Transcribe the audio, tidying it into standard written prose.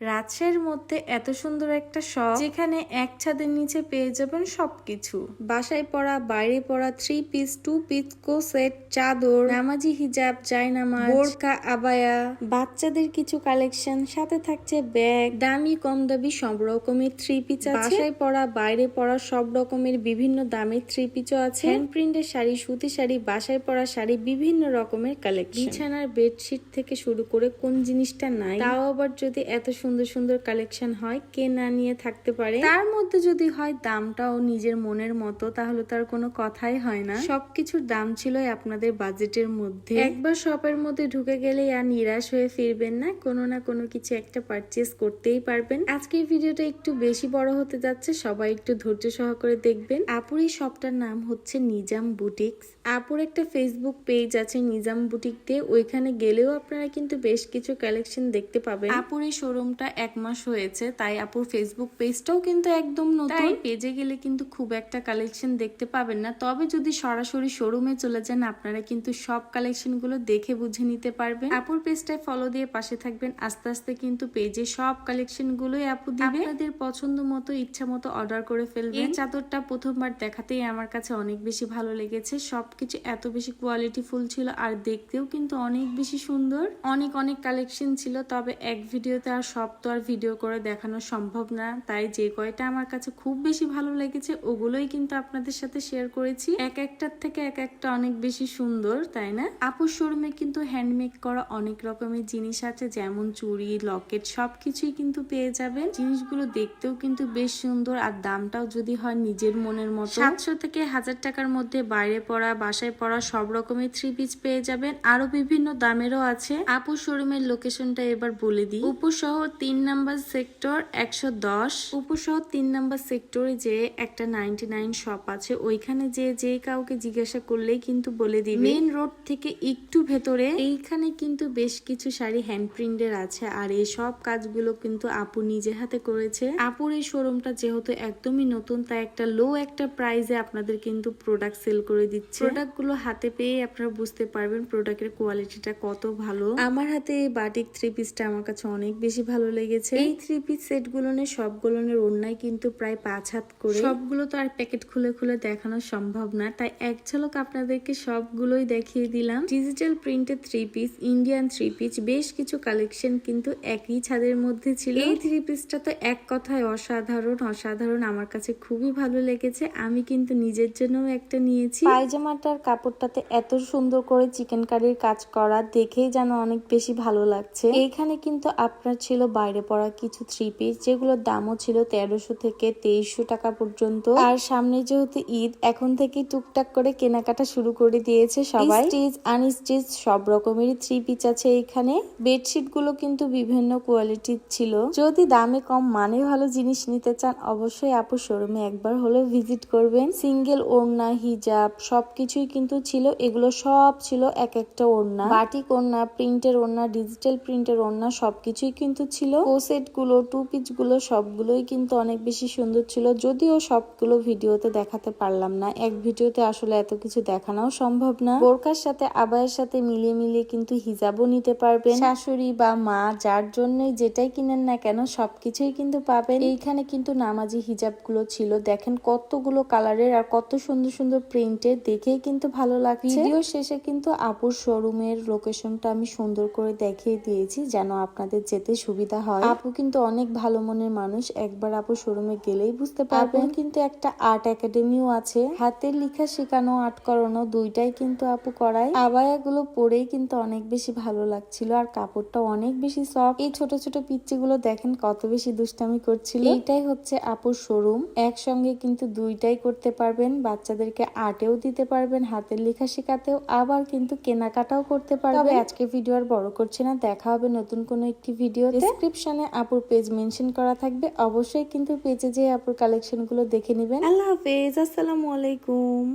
রাজশাহীর মধ্যে এত সুন্দর একটা শপ যেখানে এক ছাদের নিচে পেয়ে যাবেন সবকিছু। বাসায় পরা, বাইরে পরা, 3 পিস, 2 পিস, সেট, চাদর, নামাজি হিজাব, জায়নামাজ, বোরকা, আবায়া, বাচ্চাদের কিছু কালেকশন, সাথে থাকছে ব্যাগ, দামি কম দামি সব রকমের 3 পিস আছে। বাসায় পরা, বাইরে পরা সব রকমের বিভিন্ন দামের 3 পিসও আছে। হ্যান্ড প্রিন্টের শাড়ি, সুতি শাড়ি, বাসায় পরা শাড়ি, বিভিন্ন রকমের কালেকশন। বিছানার বেডশিট থেকে শুরু করে কোন জিনিসটা নাই, তাও আবার যদি এত সুন্দর সুন্দর কালেকশন হয়, কে না নিয়ে থাকতে পারে। তার মধ্যে যদি হয় দামটাও নিজের মনের মতো, তাহলে তার কোনো কথাই হয় না। সবকিছুর দাম ছিল আপনাদের বাজেটের মধ্যে। একবার শপের মধ্যে ঢুকে গেলে আর নিরাশ হয়ে ফিরবেন না, কোনো না কোনো কিছু একটা পারচেজ করতেই পারবেন। আজকের ভিডিওটা একটু বেশি বড় হতে যাচ্ছে, সবাই একটু ধৈর্য সহকারে দেখবেন। আপুর এই শপটার নাম হচ্ছে নিজাম বুটিক্স। আপুর একটা ফেসবুক পেজ আছে নিজাম বুটিক দিয়ে, ওইখানে গেলেও আপনারা কিন্তু বেশ কিছু কালেকশন দেখতে পাবেন। আপুর এই শোরুমটা 1 মাস হয়েছে, তাই আপুর ফেসবুক পেজটাও কিন্তু একদম নতুন। পেজে গেলে কিন্তু খুব একটা কালেকশন দেখতে পাবেন না, তবে যদি সরাসরি শোরুমে চলে যান আপনারা কিন্তু সব কালেকশন গুলো দেখে বুঝে নিতে পারবেন। আপুর পেজটায় ফলো দিয়ে পাশে থাকবেন, আস্তে আস্তে কিন্তু পেজে সব কালেকশন গুলোই আপু দিবে। আপনাদের পছন্দ মতো, ইচ্ছা মতো অর্ডার করে ফেলবেন। এই চাদরটা প্রথমবার দেখাতেই আমার কাছে অনেক বেশি ভালো লেগেছে। সবকিছু এত বেশি কোয়ালিটি ফুল ছিল আর দেখতেও কিন্তু অনেক বেশি সুন্দর। অনেক কালেকশন ছিল, তবে এক ভিডিওতে আর সব তো আর ভিডিও করে দেখানো সম্ভব না, তাই যে কয়টা আমার কাছে খুব বেশি ভালো লেগেছে ওগুলোই কিন্তু আপনাদের সাথে শেয়ার করেছি। এক একটার থেকে এক একটা অনেক বেশি সুন্দর, তাই না? আপুর শোরুমে কিন্তু হ্যান্ডমেড করা অনেক রকমের জিনিস আছে, যেমন চুড়ি, লকেট, সবকিছুই কিন্তু পেয়ে যাবেন। জিনিসগুলো দেখতেও কিন্তু বেশ সুন্দর, আর দামটাও যদি হয় নিজের মনের মতো। 700 থেকে 1000 টাকার মধ্যে বাইরে পরা, বাসায় পরা সব রকমের 3 পিস পেয়ে যাবেন। আরো বিভিন্ন দামেরও আছে। আপুর শোরুমের লোকেশনটা এবার বলে দিই। উপশহর 3 নাম্বার সেক্টর 110। উপশহর 3 নাম্বার সেক্টরে যে একটা 99 শপ আছে, ওইখানে যে কাউকে জিজ্ঞাসা করলেই কিন্তু বলে দিবে। মেইন রোড থেকে একটু ভেতরে এইখানে কিন্তু বেশ কিছু শাড়ি হ্যান্ড প্রিন্টের আছে, আর এই সব কাজগুলো কিন্তু আপু নিজে হাতে করেছে। আপুর এই শোরুমটা যেহেতু একদমই নতুন, তাই একটা লো একটা প্রাইসে আপনাদের কিন্তু প্রোডাক্ট সেল করে দিচ্ছে। প্রোডাক্ট গুলো হাতে পেয়ে আপনারা বুঝতে পারবেন প্রোডাক্টের কোয়ালিটিটা কত ভালো। আমার হাতে এই বাটিক 3 পিসটা আমার কাছে অনেক বেশি ভালো লেগেছে। এই 3 পিস সেট গুলোনের সবগুলোনের ওড়নায় কিন্তু প্রায় 5 হাত করে। সবগুলো তো আর প্যাকেট খুলে খুলে দেখানো সম্ভব না, তাই এক ঝলক আপনাদেরকে সবগুলোই দেখিয়ে দিলাম। ডিজিটাল প্রিন্টের 3 পিস, ইন্ডিয়ান 3 পিস, বেশ কিছু কালেকশন কিন্তু একই ছাদের মধ্যে ছিল। এই 3 পিসটা তো এক কথায় অসাধারণ আমার কাছে খুবই ভালো লেগেছে। আমি কিন্তু নিজের জন্য একটা নিয়েছি। পায়জামাটার কাপড়টাতে এত সুন্দর করে চিকেন কারির কাজ করা, দেখেই যেন অনেক বেশি ভালো লাগছে। এইখানে কিন্তু আপনার ছিল বাইরে পরা কিছু 3 পিস, যেগুলোর দামও ছিল 1300 থেকে 2300 টাকা পর্যন্ত। আর সামনে যেহেতু ঈদ, এখন থেকে টুকটাক করে কেনাকাটা শুরু করে দিয়েছে সবাই। স্টিচ, আনস্টিচ সব রকমেরই 3 পিস আছে এইখানে। বেডশিট গুলো কিন্তু বিভিন্ন কোয়ালিটির ছিল। যদি দামে কম মানে ভালো জিনিস নিতে চান, অবশ্যই আপুর শোরুমে একবার হলেও ভিজিট করবেন। সিঙ্গেল ওড়না, হিজাব সবকিছুই কিন্তু ছিল। এগুলো সব ছিল এক একটা ওড়না, বাটিক ওড়না, প্রিন্টের ওড়না, ডিজিটাল প্রিন্টের ওড়না সবকিছুই কিন্তু ছিল। সেট গুলো, 2 পিস গুলো সবগুলোই কিন্তু অনেক বেশি সুন্দর ছিল। যদিও সবগুলো ভিডিওতে দেখাতে পারলাম না, এক ভিডিওতে আসলে এত কিছু দেখানোও সম্ভব না। বোরকার সাথে আবায়ের সাথে মিলিয়ে কিন্তু হিজাবও নিতে পারবেন। শাশুড়ি বা মা যার জন্যই যেটাই কিনেন না কেন সবকিছুই কিন্তু পাবেন। এইখানে কিন্তু নামাজি হিজাব গুলো ছিল, দেখেন কতগুলো কালারের আর কত সুন্দর সুন্দর প্রিন্টের, দেখেই কিন্তু ভালো লাগছে। ভিডিও শেষে কিন্তু আপুর শোরুমের লোকেশনটা আমি সুন্দর করে দেখিয়ে দিয়েছি, যেন আপনাদের যেতে সুবিধা হয়। আপু কিন্তু অনেক ভালো মনের মানুষ, একবার আপু শোরুমে গেলেই বুঝতে পারবেন। কিন্তু একটা আর্ট একাডেমিও আছে, হাতের লেখা শেখানো, আর্ট করানো দুইটাই কিন্তু আপু করায়। আবায়াগুলো পরেই কিন্তু অনেক বেশি ভালো লাগছিল, আর কাপড়টা অনেক বেশি সফট। এই ছোট ছোট পিচ্চিগুলো দেখেন কত বেশি দুষ্টামি করছিল। এইটাই হচ্ছে আপুর শোরুম। একসঙ্গে কিন্তু দুইটাই করতে পারবেন, বাচ্চাদেরকে আর্টেও দিতে পারবেন, হাতের লেখা শেখাতেও, আবার কিন্তু কেনাকাটাও করতে পারবেন। তবে আজকে ভিডিও আর বড় করছি না, দেখা হবে নতুন কোনো একটি ভিডিও। ডেসক্রিপশনে আপুর পেজ মেনশন করা থাকবে, অবশ্যই কিন্তু পেজে যেয়ে আপুর কালেকশন গুলো দেখে নেবেন। আল্লাহ হাফেজ, আসসালামু আলাইকুম।